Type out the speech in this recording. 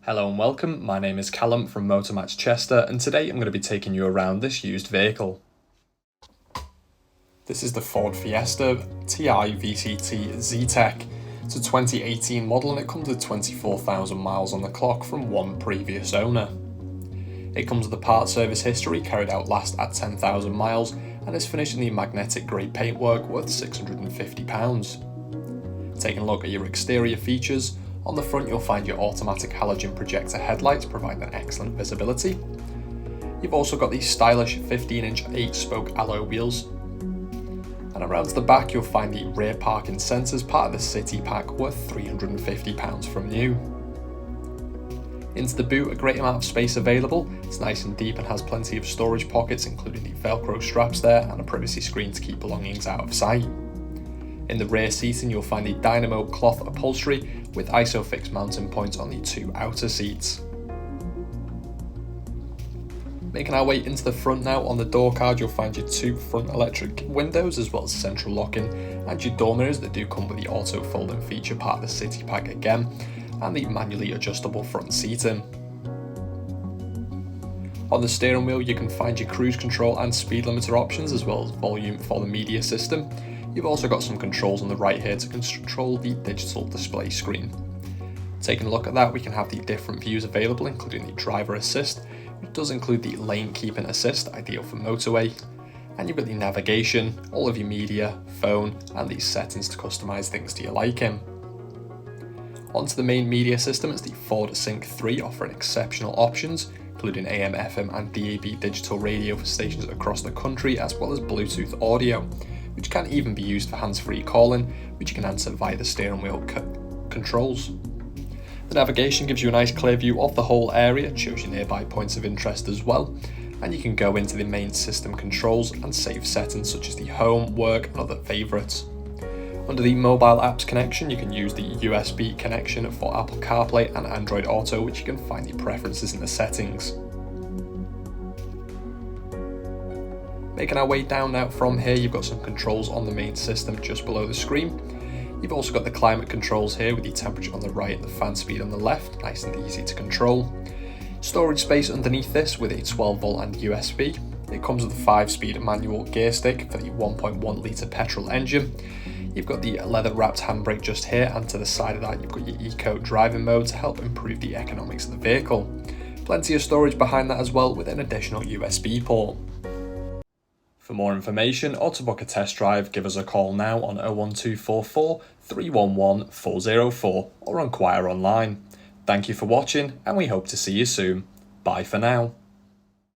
Hello and welcome, my name is Callum from Motor Match Chester, and today I'm going to be taking you around this used vehicle. This is the Ford Fiesta Ti-VCT Zetec. It's a 2018 model and it comes with 24,000 miles on the clock from one previous owner. It comes with a part service history carried out last at 10,000 miles and is finished in the magnetic grey paintwork worth £650. Taking a look at your exterior features, on the front you'll find your automatic halogen projector headlights providing an excellent visibility. You've also got these stylish 15-inch 8-spoke alloy wheels. And around the back you'll find the rear parking sensors, part of the City Pack, worth £350 from new. Into the boot, a great amount of space available. It's nice and deep and has plenty of storage pockets, including the Velcro straps there and a privacy screen to keep belongings out of sight. In the rear seating you'll find the Dynamo cloth upholstery with ISOFIX mounting points on the two outer seats. Making our way into the front now, on the door card you'll find your two front electric windows as well as central locking and your door mirrors that do come with the auto folding feature, part of the City Pack again, and the manually adjustable front seating. On the steering wheel you can find your cruise control and speed limiter options as well as volume for the media system. You've also got some controls on the right here to control the digital display screen. Taking a look at that, we can have the different views available, including the driver assist, which does include the lane keeping assist, ideal for motorway, and you've got the navigation, all of your media, phone, and these settings to customize things to your liking. Onto the main media system, it's the Ford Sync 3 offering exceptional options, including AM, FM, and DAB digital radio for stations across the country, as well as Bluetooth audio, which can even be used for hands-free calling, which you can answer via the steering wheel controls. The navigation gives you a nice clear view of the whole area, shows you nearby points of interest as well, and you can go into the main system controls and save settings such as the home, work, and other favourites. Under the mobile apps connection you can use the USB connection for Apple CarPlay and Android Auto, which you can find the preferences in the settings. Making our way down now from here, you've got some controls on the main system just below the screen. You've also got the climate controls here with the temperature on the right and the fan speed on the left, nice and easy to control. Storage space underneath this with a 12V and USB. It comes with a 5-speed manual gear stick for the 1.1 litre petrol engine. You've got the leather wrapped handbrake just here, and to the side of that you've got your eco driving mode to help improve the economics of the vehicle. Plenty of storage behind that as well with an additional USB port. For more information or to book a test drive, give us a call now on 01244 311 404 or inquire online. Thank you for watching and we hope to see you soon. Bye for now.